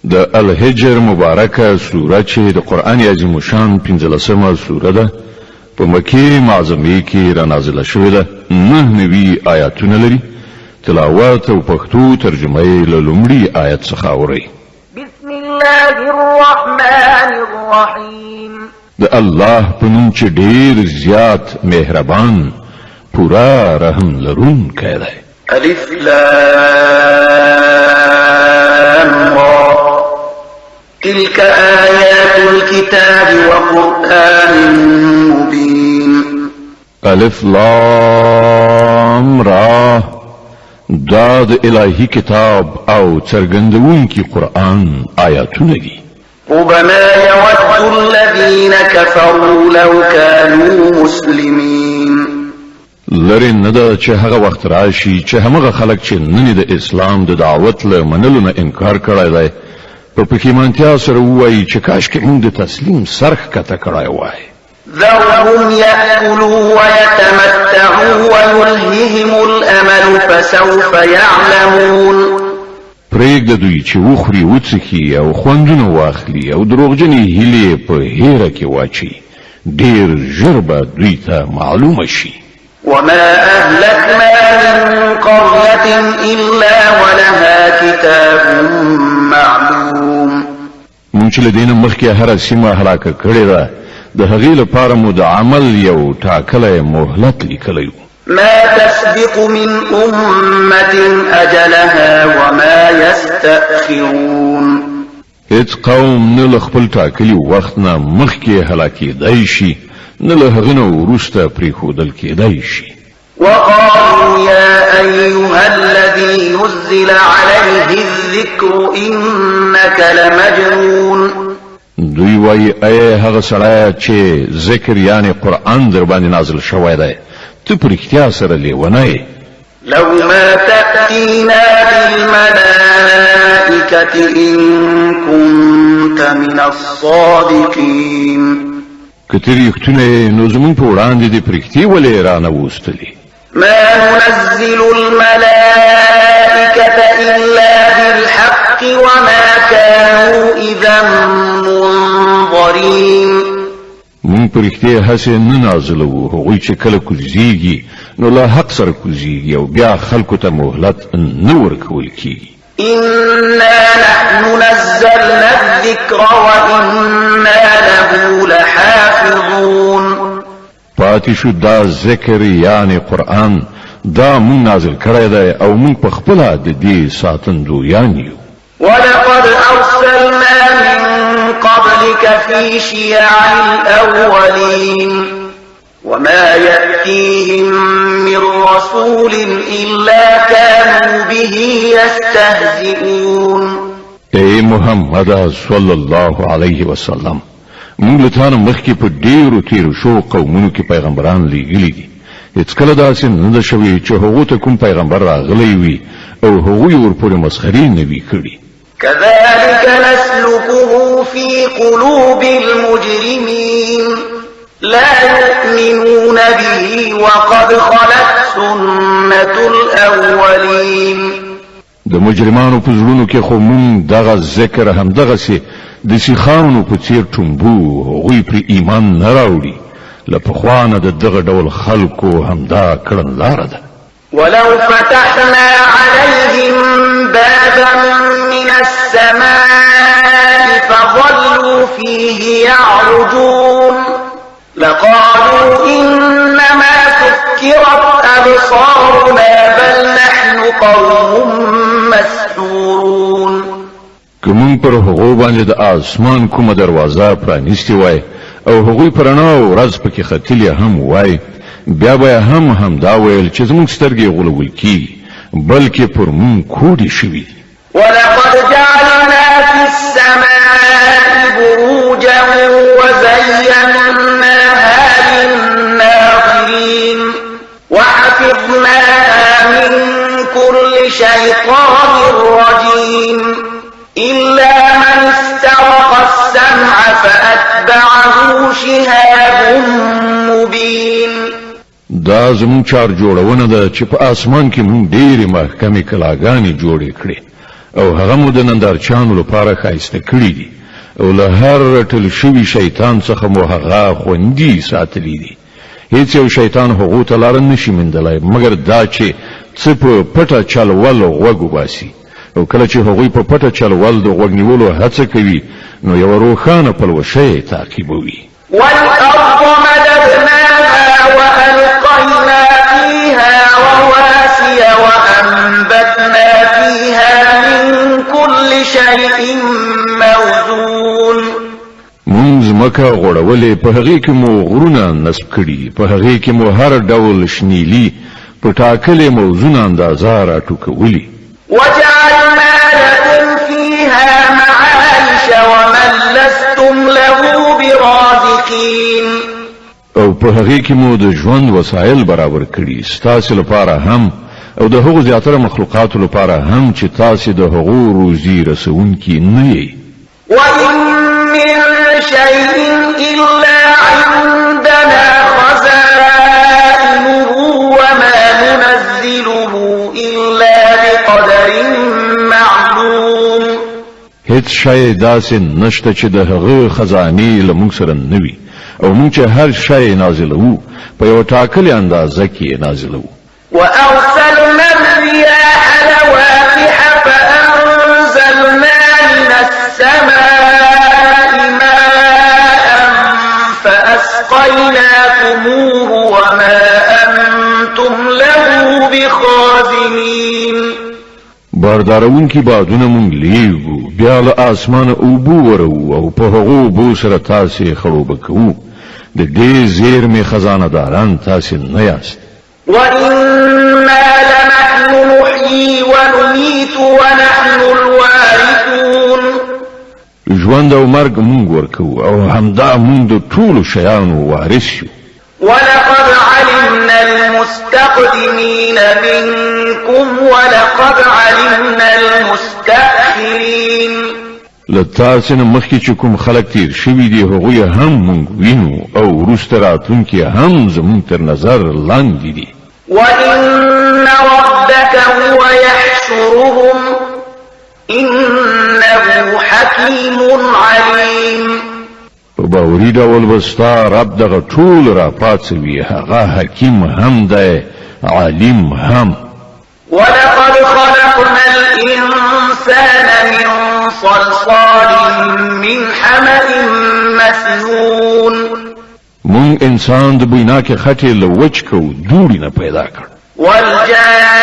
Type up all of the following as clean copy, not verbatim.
د الحجر مبارکه سوره چې د قران عظیم شان 15مه سوره ده په مکی معظمه کې را نازله شوې ده 9 آیاتونه لري تلاوت او پښتو ترجمه یې له لومړي آیت څخه اوري بسم الله الرحمن الرحیم د الله په نوم چې ډیر زیات مهربان پورا رحم لرونکی دی الف لام را تلك آيات الكتاب وقرآن مبين الف لام را دا د الهی کتاب او څرګندونکي قرآن آیاتونه دي ربما يود الذين كفروا لو كانوا مسلمين لري نه دا چې هغه وخت راشي چې هغه خلک چې نن د اسلام د دعوت له منلو نه انکار کړی دی په پکیمانتیا سره وایي چې کاش کې موږ د تسلیم سرخ کته کړای وای ذرهم يأكلوا ويتمتعوا ويلههم الأمل فسوف يعلمون پرېږ د دوی چې وخوري وڅښي او خوندونه واخلي او دروغجنې هیلې په هیره کې واچي ډېر ژر به دوی ته معلومه شي وما أهلكنا من قرية إلا ولها كتاب معلوم مونږ چې له دې نه مخکې هره سیمه هلاکه کړې ده د هغې لپاره مو د عمل یو ټاکلی مهلت لیکلی و ما تسبق من أمة أجلها وما يستأخرون هیڅ قوم نه له خپل ټاکلي وخت نه مخکې هلاکېدی شي نه له هغه نه وروسته پرېښودل کېدی شي وقالوا يا أيها الذي نزل عليه الذكر إنك لمجنون دوی وایي ای هغه سړی چې ذکر یعنی قرآن در باندې نازل شوی دی ته په رښتیا سره لیونی یې لو ما تأتينا بالملائكة إن كنت من الصادقين که ته رښتونه نو زموږ په وړاندې دې په رښتیا ولې رانهوستلې ما ننزل الملائكة إلا بالحق وما كانوا إذا منظرين مونږ په رښتیا هسې نه نازلوو هغوی چې کله کوزیږي نو له حق سره کوزیږي او بیا خلکو ته مهلت نه ورکول کیږي إنا نحن نزلنا الذكر وإنا له لحافظون پاتې شو دا ذکر یعنی قرآن دا مونږ نازل کړی دی او مونږ په خپله د دې ساتندویان یو ولقد أرسلنا من قبلك في شيع الأولين وما يأتيهم من رسول إلا كانوا به يستهزئون اے محمد صلی الله علیه وسلم موږ له تانه مخکې په ډیرو تیرو شو قومونو کې پیغمبران لیږلي دي هیڅ کله داسې نه ده شوې چې هغو ته کوم پیغمبر راغلی وي او هغوی ورپورې مسخرې نه وي کړي كذلك نسلكه في قلوب المجرمين لا يؤمنون به وقد خلت سنة الأولين د مجرمانو په زړونو کې خو مونږ دغه ذکر هم دغسې د سیخانو په څیر ټومبو هغوی پرې ایمان نه راوړي له پخوا نه د دغه ډول خلکو همدا کړنلاره ده ولو فتحنا عليهم بابا من السماء فظلوا فيه يعرجون لقالوا إنما سكرت أبصارنا بل نحن قوم مسحورون کوم پر هغه باندې د اسمان کومه دروازه پرانیستي وای او هغوی پرانا ورځ پکې ختلی هم وای بیا به هم دا ویل چې زموږ سترګې غولول کی بلکې پر مون کوډي شوی ولقد جعلنا في السماء بروجا وزيناها للناظرين وحفظناها من كل شيطان رجيم إلا من استرق السمع فأتبعه شهاب مبين دا زمون چار جوړونه ده چې په اسمان کې مون ډېرې محکمې کلاګانې جوړې کړې او هغه مو د نندارچانو لپاره ښایسته کړي دي او له هر ټل شوي شیطان څخه مو هغه خوندي ساتلی دي. هیڅ یو شیطان هغو ته لاره نشي موندلی مګر دا چې څه په پټه چل ول غوږ وباسي، او کله چې هغوی په پټه چل ول د غوږ نیولو هڅه کوي نو یو روښانه پلوشه تعقیبوي. والأرض مددناها وألقينا فيها رواسي وأنبتنا فيها من كل شيء موزون. مونږ مکه غوړولې په هغې کې مو غرونه نصب کړي، په هغې کې مو هر ډول شنیلي په ټاکلې موزون اندازه راټوکولي. وجعلنا لكم فيها معايش ومن لستم له برازقين. او په هغې کې مو د ژوند وسایل برابر کړي ستاسو لپاره هم او د هغو زیاتره مخلوقاتو لپاره هم چې تاسو د هغو روزي رسونکي نه یې. وإن من شيء إلا عندنا خزائنه وما ننزله إلا بقدر معلوم. هیڅ شی داسې نشته چې د هغه خزانې له موږ سره نه وي او موږ چې هر شی نازلوو په یو ټاکلې اندازه کې نازلوو. وأرسلنا الرياح لواقح فأنزلنا من السماء ماء فأسقيناكموه وما أنتم له بخازنين. باردارون کی بادونه مونږ لیږو بیا له اسمانه اوبو ورو او په هغو اوبو سره تاسې خړوبه کوو. د دې زیرمې خزانه داران تاسې نه یاست. وإنا لنحن نحيي ونميت ونحن الوارثون. ژوند او مرګ مونږ ورکوو او همدا مونږ د ټولو شیانو وارث یو. ولقد علمنا المستقدمين منكم ولقد علمنا المستأخرين. لتاسې نه مخکې چې کوم خلک تیر شوي دي هغوی هم مونږ وینو او وروسته راتلونکي هم زمونږ تر نظر لاندې دي. وإن ربك هو يحشرهم إنه حكيم عليم. په باوري ډول به ستا رب دغه ټول را پاڅوي، هغه حکیم هم دی عالم هم. ولقد خلقنا الإنسان من صلصال من حمأ مسنون. مونږ انسان د بویناکې خټې له وچ کو دوړي نه پیدا کړ. والجان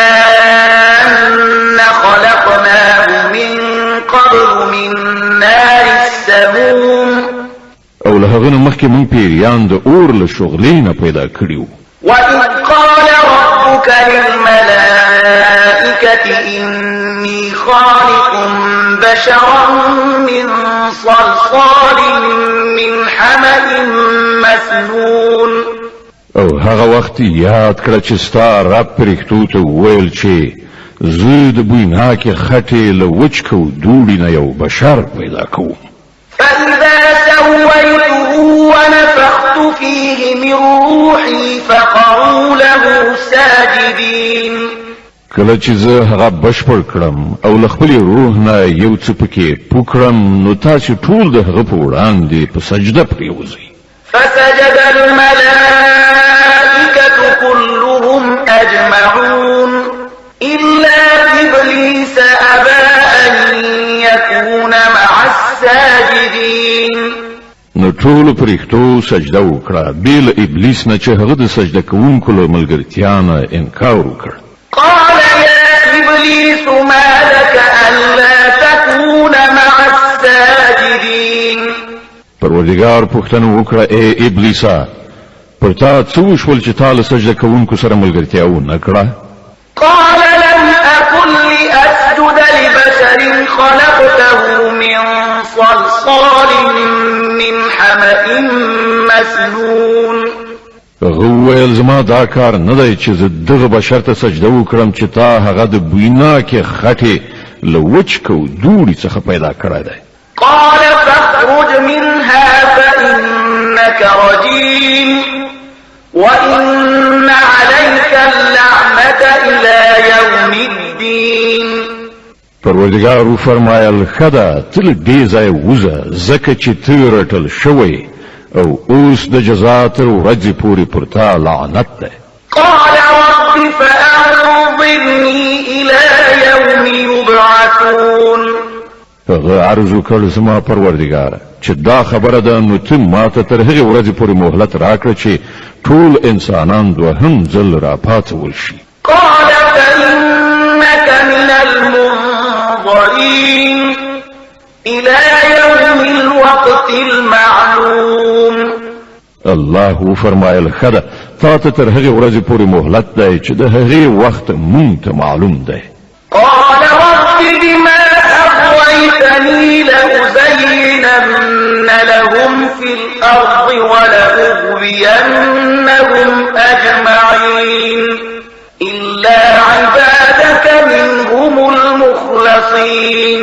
خلقناه من قبل من نار السموم. او له هغه نه مخکې مونږ پیریان د اور له شغلې نه پیدا کړیو. وإذ قال ربك للملائكة إني خالق بشرا من صلصال من حمأ مسنون. او هغه وخت یاد کړه چې ستا رب پرښتو ته وویل چې زه د بویناکې خټې له وچ کو دوړي نه یو بشر پیدا کوم. فإذا سويته ونفخت فيه من روحي فقعوا له ساجدين. کله چې زه هغه بشپړ کړم او له خپل روح نه یو څه پکې پوکړم نو تاسو ټول د هغه په وړاندې په سجده پریوځئ. فسجد الملائكة كلهم أجمعون إلا إبليس أبى أن يكون مع الساجدين. نو ټول پرښتو سجده وکړه بیل ابلیس نه چې هغه د سجده کوونکو له ملګرتیا نه انکار وکړ. قال يا إبليس ما لك ألا تكون مع الساجدين. پروردگار پوښتنه وکړه ای ابلیسا پر تا څه وشول چې تا له سجده کوونکو سره ملګرتیا ونه کړه؟ قال لم أكن لأسجد لبشر خلقته من صلصال من حمأ مسنون. هغه وویل زما دا کار نه دی چې زه دغه بشر ته سجده وکړم چې تا هغه د بویناکې خټې له وچ کو دوړي څخه پیدا کړی دی. قال فاخرج منها فإنك رجيم وإن عليك اللعنة إلى يوم الدين. پروردگار فرمایل خدا تل دې ځای وزه زکه چې ته رټل شوی او اوس د جزا تر ورځې پورې پر تا لعنت ده. قال رب فأنظرني إلى يوم يبعثون. هغه عرض وکړ زما پروردگار چې دا خبره ده نو ته ماته تر هغې ورځې پورې مهلت راکړه چې ټول انسانان دوهم ځل راپاڅول شي. قال فإنك من المنظرين إلى يوم الوقت المعلوم. الله فرمایل خدا تا ته تر هغې ورځې پورې مهلت دی چې د هغې وخت مونږ ته معلوم دی. قال رب بما أغويتني لأزينن لهم في الأرض ولأغوينهم أجمعين إلا عبادك منهم المخلصين.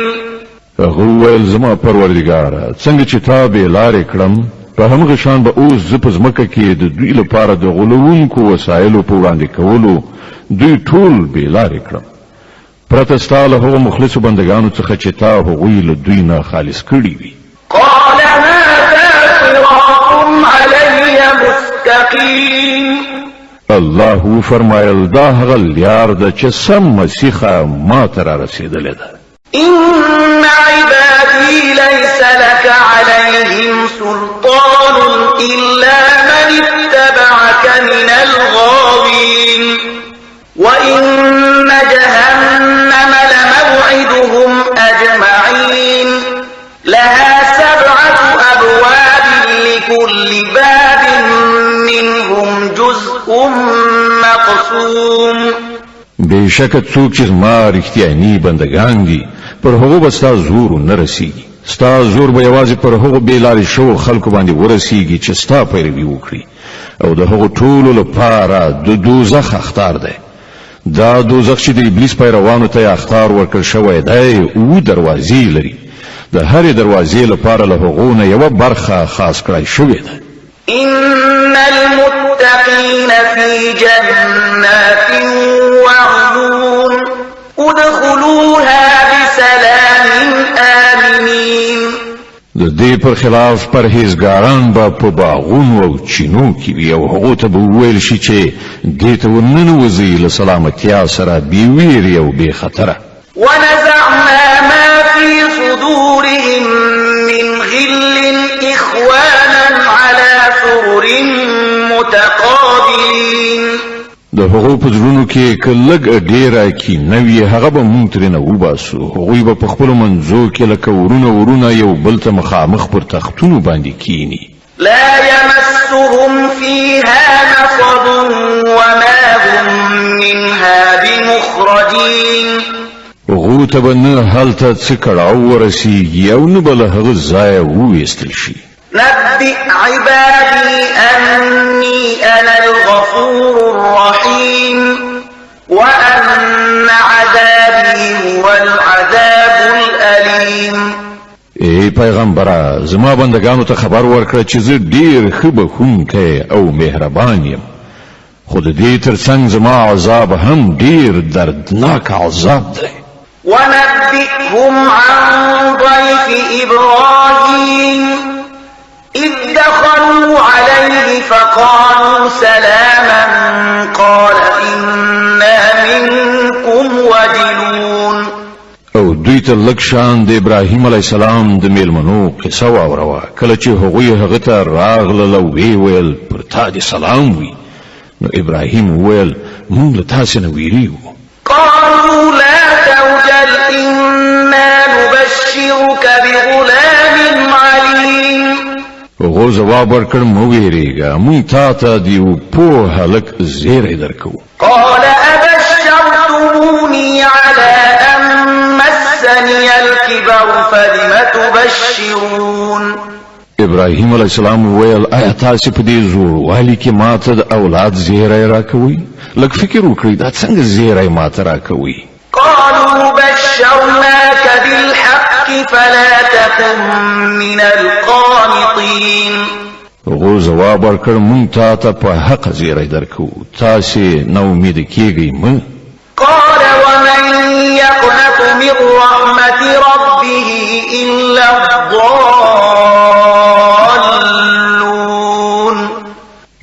هغه وویل زما پروردګاره څنګه چې تا بې لارې کړم په همغه شان به اوس زه په ځمکه کې د دوی لپاره د غولونکو وسایلو په وړاندې کولو دوی ټول بې لارې کړم پرته ستا له هغو مخلصو بندګانو څخه چې تا هغوی له دوی نه خالص کړي وي. قال هذا صراط علي مستقيم. الله فرمایل دا هغه لار ده چې سم مسیخه ما ته را رسېدلې ده. إن عبادي ليس لك عليهم سلطان إلا من اتبعك من الغاوين وإن جهنم لموعدهم أجمعين لها 7 أبواب لكل باب منهم جزء مقسوم. بېشکه څوک چې زما رښتیاني بندګان دي پر هغو به ستا زور نه رسیږي. ستا زور به یوازې پر هغو بې لارې شوو خلکو باندې ورسیږي چې ستا پیروي وکړي او د هغو ټولو لپاره د دوزخ اختار دی. دا دوزخ چې د ابلیس پیروانو ته اختار ورکړل شوی دی 7 دروازې لري. د هرې دروازې لپاره له هغو نه یوه برخه خاص کړی شوې ده. إن المتقين في جنات وعيون ادخلوها بسلام آمنين. د دې پر خلاف پرهیزګاران به په باغونو او چینو کې وي او هغو ته به وویل شي چې دې ته ورننوځئ له سلامتیا سره بې ویرې او بې خطره. ونزعنا ما في صدورهم من غل إخوانا على سرر متقابلين. د هغو په زړونو کې که لږ ډېره کینه وي هغه به مونږ ترېنه وباسو. هغوی به په خپلو منځو کې لکه ورونه یو بل ته مخامخ پر تختونو باندې کینی. لا يمسهم فيها نصب وما هم منها بمخرجين. هغو ته به نه هلته څه کړاو ورسیږي او نه به له هغه ځایه وویستل شي. نبئ عبادي أني أنا الغفور الرحيم وأن عذابي هو العذاب الأليم. ای پیغمبره زما بندگانو ته خبر ورکړه چې زه ډیر ښه بخښونکی او مهربان یم خو د دې ترڅنګ زما عذاب هم ډیر دردناک عذاب دی. ونبئهم عن ضيف إبراهيم إذ دخلوا عليه فقالوا سلاما قال إنا منكم وجلون. او دوی ته لږ شان د ابراهیم علیه السلام د میلمنو قصه واوروه کله چې هغوی هغه ته راغلل او ویې ویل پر تا دې سلام وي. نو ابراهیم وویل موږ له تاسې نه ویریږو. قالوا لا توجل إنا نبشرك بغلام عليم. هغو ځواب ورکړ مه ویرېږه موږ تا ته د یو پوه هلک زیری درکوو. قال أبشرتموني على أن مسني الكبر فلم تبشرون. ابراهیم علیه السلام وویل آیا تاسې په دې زوروالي کې ماته د اولاد زیری راکوئ؟ لږ فکر وکړئ دا څنګه زیری ماته راکوئ؟ قالوا بشرناك بالحق فلا تكن من القانطين. هغو ځواب ورکړ موږ تا ته په حق زیری درکوو تاسې نا امیده کیږئ مه. قال ومن يقنط يقنط من رحمة ربه إلا الضالون.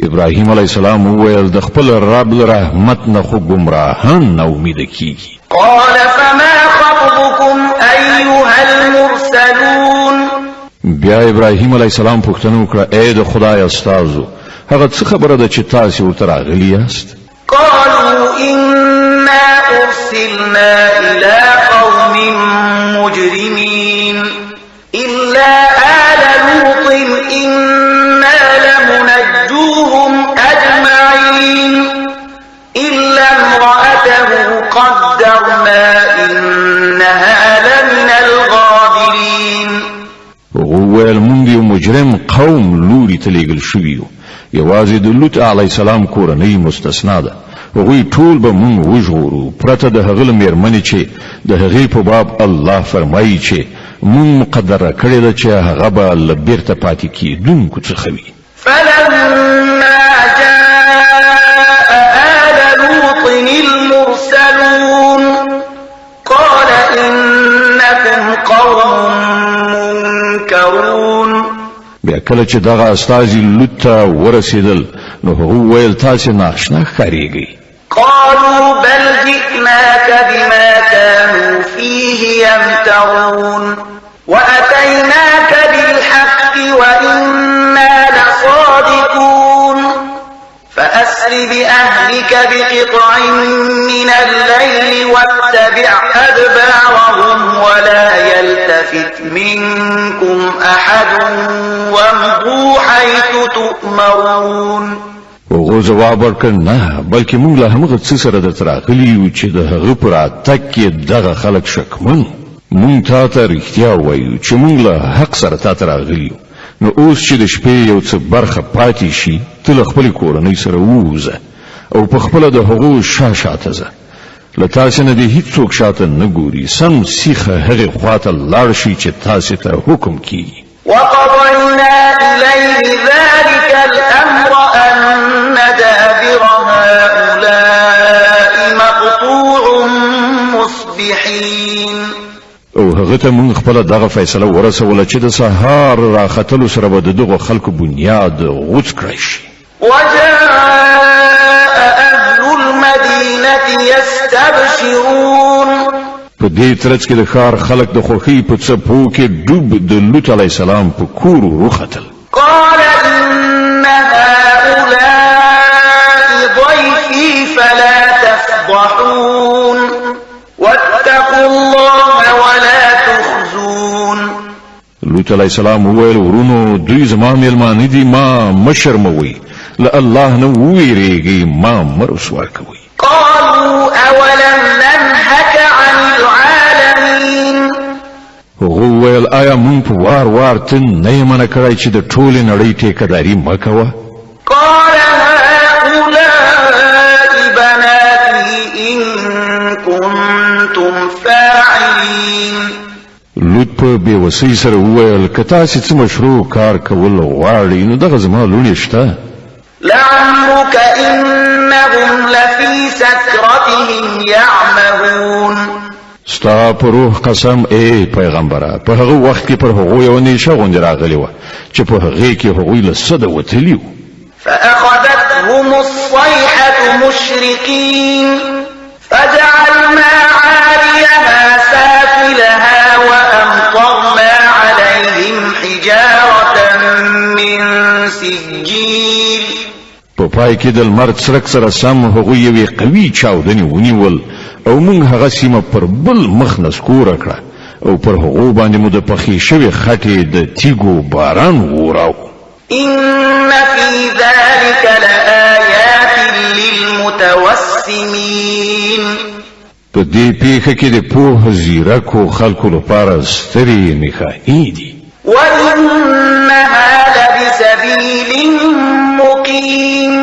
ابراهیم علیہ السلام وویل د خپل رب رحمت نه خو ګمراهان امید کیږي. قال فما خطبكم أيها المرسلون. بیا ابراهیم علیہ السلام پوښتنه وکړه اے د خدای استادو هغه څه خبره ده چې تاسو ورته راغلي یاست؟ قالوا إنا أرسلنا إلى قوم مجرمين إلا آل لوط إنا لمنجوهم أجمعين إلا امرأته قدرنا إنها لمن الغابرين. وویل مونږ یو مجرم قوم لوري ته لېږل شوي یو یوازې د لوط علیه السلام کورنۍ مستثنا ده. هغوی ټول به مونږ وژغورو پرته د هغه له مېرمنې چې د هغې په باب الله فرمایي چې مونږ مقدره کړې ده چې هغه به له بیرته پاتې کېدونکو څخه وي. فلما جاء آل لوط المرسلون قال إنكم قوم منكرون. بیا کله چې دغه استازي لوط ته ورسېدل نو هغه ویل تاسې ناشنا ښکارېږئ. قالوا بل جئناك بما كانوا فيه يمترون وأتيناك بالحق وإنا لصادقون فأسر بأهلك بقطع من الليل واتبع أدبارهم ولا يلتفت منكم أحد وامضوا حيث تؤمرون. هغه جواب ورکړ نه بلکې موږ له همغه څه سره درته راغلي یو چې د هغه پر راتګ کې دغه خلک شکمن. موږ تا ته رښتیا وایو چې موږ له حق سره تا ته راغلي یو. نو اوس چې د شپې یو څه برخه پاتې شي ته له خپلې کورنۍ سره ووځه او په خپله د هغو شاته ځه. له تاسې نه دې هېڅوک شاته نه ګوري. سم سیخه هغې خواته لاړ شي چې تاسې ته حکم کیږي. وقضينا إليه ذلك الأمر أن دابر هؤلاء مقطوع مصبحين. او هغه ته موږ خپله دغه فیصله ورسوله چې د سهار راختلو سره به د دغو خلکو بنیاد غوڅ کړی شي. وجاء أهل المدينة يستبشرون. په دې ترڅ کې د ښار خلک د خوښۍ په څپو کې ډوب د لوط علیه السلام په کور وختل. قال إن هؤلاء ضيفي فلا تفضحون واتقوا الله ولا تخزون. لوط علیه السلام وویل ورونو دوی زما میلمانه دي ما مه شرموئ له الله نه وویریږئ ما مه رسوا کوئ. قالوا أولم ننهك عن العالمين. هغه وویل آیا مونږ په وار وار ته نه یې منع کړی چې د ټولې نړۍ ټیکهداري مه کوه؟ قال هؤلاء بناتي إن كنتم فاعلين. لوط په بېوسۍ سره وویل که تاسې څه مشروع کار کول غواړئ نو دغه زما لوڼې شته. لعمرك إنهم لفي سكرتهم يعمهون. ستا په روح قسم ای پیغمبره په هغه وخت کې پر هغو یوه نیشه غوندې راغلې وه چې په هغې کې هغوی له سده وتلي وو. فأخذتهم الصيحة مشرقين فجعلنا عاليها سافلها وأمطرنا عليهم حجارة من سجيل. په پای کې د لمر څرک سره سم هغوی یوې قوي چاودنې ونیول او موږ هغه سیمه پر بل مخ نسکوره کړه او پر هغو باندې مو د پخې شوې خټې د تیږو باران ووراو. إن في ذلك لآيات للمتوسمين. په دې پیښه کې د پوه زیرکو خلکو لپاره سترې نښانې دي. وإنها لبسبيل مقيم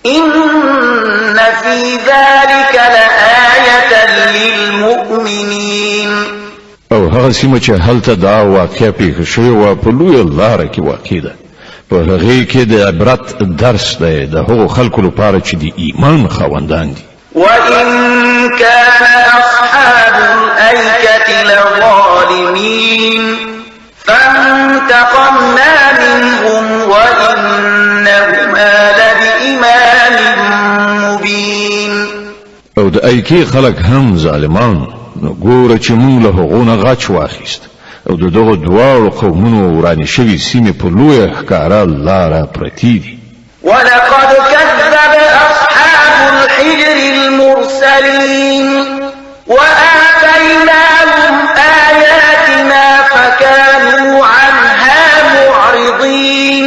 إن في ذلك لآية للمؤمنين. او هغه سیمه چې هلته دا واقعه پیښه شوې وه په لویه لاره کې واقع ده. په هغې کې د عبرت درس دی د هغو خلکو لپاره چې د ایمان خاوندان دي. وإن كان أصحاب الأيكة لظالمين فانتقمنا منهم وإنهما لبإمام مبين. او د ایکی خلق هم ظالمان نو ګوره چې موږ له هغونه غچ واخیست او دغه دواړو قومونو ورانې شوي سیمې په لویه ښکاره لاره پرتې دي. ولقد كذب أصحاب الحجر المرسلين وآتيناهم آياتنا فكانوا عنها معرضين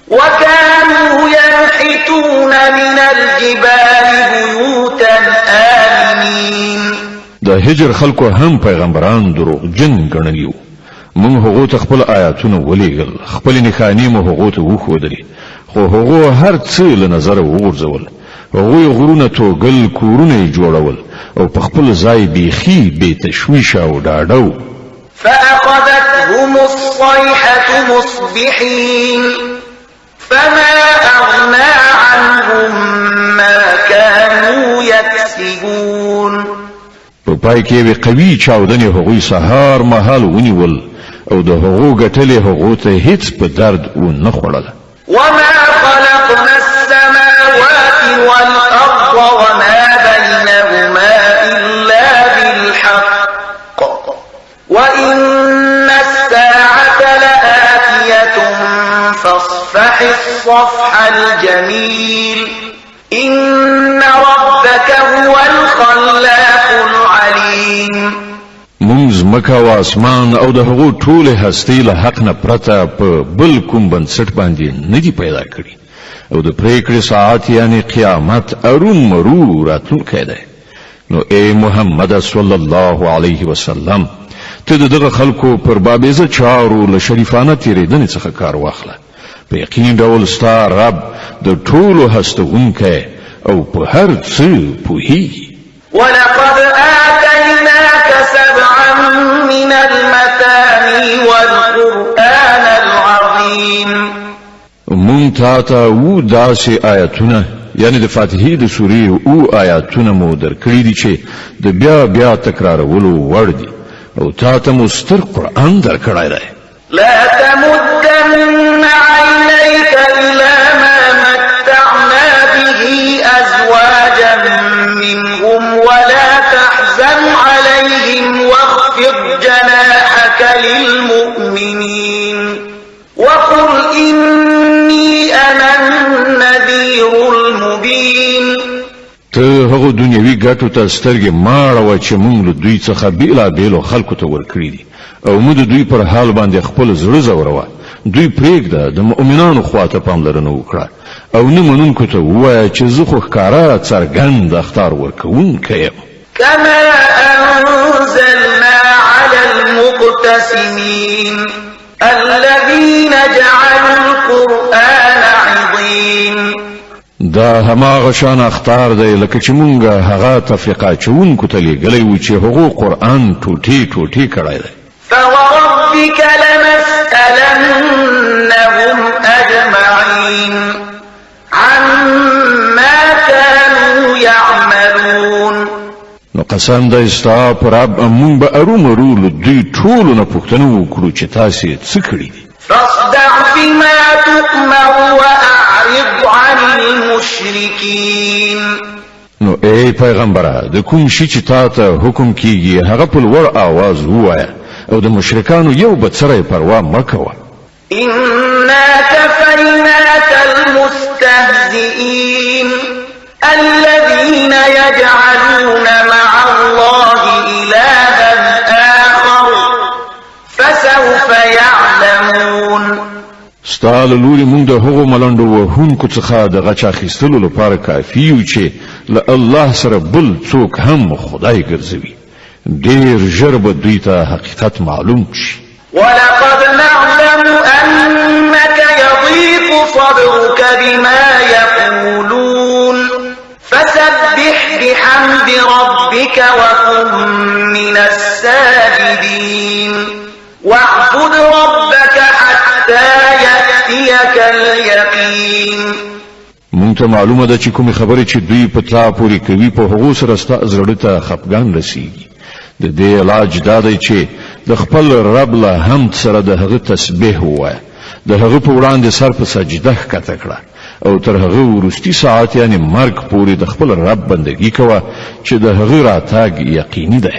وكانوا ينحتون من الجبال بيوتا آمنين. د هجر خلکو هم پیغمبران دروغجن ګڼلیو. موږ هغو ته خپل آیاتونه ولېږل، خپل نښانې مو هغو ته وښودلې، خو هغو هر څه له نظره وغورځول. هغوی غرونه توږل، کورونه یې جوړول او په خپل ځای بیخي بې تشویشه او ډاډه. فأخذتهم الصيحة مصبحين فما أغنى عنهم ما كانوا يكسبون. په پای کې یې قوي چاودنې هغوی سهار مهال ونیول او د هغو ګټلې هغو ته هیڅ په درد ونه خوړله. وما خلقنا السماوات والأرض وما بينهما إلا بالحق وإن الساعة لآتية فاصفح الصفح الجميل إن ربك هو الخلاق العليم. مونږ ځمکه او اسمان او د هغو ټولې هستۍ له حق نه پرته په بل کوم بنسټ باندې نه دي پیدا کړي او د پریکړې ساعت یعنی قیامت اروم مرو راتلونکی دی. نو ای محمد صلی الله علیه وسلم ته دغه خلکو پر بابیزه چارو له شریفانه تیریدنې څخه کار واخله. په یقین ډول ستا رب د ټولو هستوونکی او په هر څه پوهیږي. ولقد آتيناك 7 من المثاني والقرآن العظيم. مونږ ته و داسې آیاتونه یعنی د فاتحې د سورې او آیاتونه مو درکړي دي چې د بیا بیا تکرارولو وړ دي او ته مو ستر قرآن درکړی دی. لا تمدن عينيك إلى ما متعنا به أزواجا منهم ولا تحزن عليهم واخفض جناحك للمؤمنين وقل إني أنا النذير المبين. ته هغه دنیوي ګټو ته سترګې ماړه چې موږ له دوی څخه بیلابیلو خلکو ته ورکړي دي او موږ د دوی پر حال باندې خپل زړه ځوروه. دوی پرېږده د مؤمنانو خواته پاملرنه وکړه او نه منونکو ته ووایه چې زه خو ښکاره څرګند اخطار ورکوونکی یم. كما أنزلنا على المقتسمين الذين جعلوا القرآن عظيم. دا هماغه شان اخطار دی لکه چې مونږ هغه تفریقه چونکو ته لېږلی و چې هغو قرآن ټوټې ټوټې کړی دی. فوربك لنسألنهم أجمعين عما كانوا يعملون. نو قسم دی ستا پر رب مونږ به ارومرو له دوی ټولو نه پوښتنه وکړو چې تاسې څه کړي دي. فاصدع بما تؤمر وأعرض عن المشركين. نو ای پیغمبره د کوم شي چې تا ته حکم کیږي هغه په لوړ آواز ووایه او د مشرکانو یو بڅری پروا مه کوه. إنا كفيناك المستهزئين الذين يجعلون مع الله إلها آخر فسوف يعلمون. ستا له لوري مونږ د هغو ملنډو وهونکو څخه د غچ اخیستلو لپاره کافي یو چې له الله سره بل څوک هم خدای ګرځوي. ډېر ژر به دوی ته حقیقت معلوم شي. ولقد نعلم أنك يضيق صدرك بما يقولون فسبح بحمد ربك وكن من الساجدين واعبد ربك حتى يأتيك اليقين. مونږ ته معلومه ده چې کومې خبرې چې دوی په تا پورې کوي په هغو سره ستا زړه ته خفګان رسیږي د دې علاج دا دی چې د خپل رب له حمد سره د هغه تسبیح ووایه د هغه په وړاندې سر په سجده ښکته کړه او تر هغه وروستي ساعت یعنی مرګ پورې د خپل رب بندگی کوه چې د هغه راتګ یقیني ده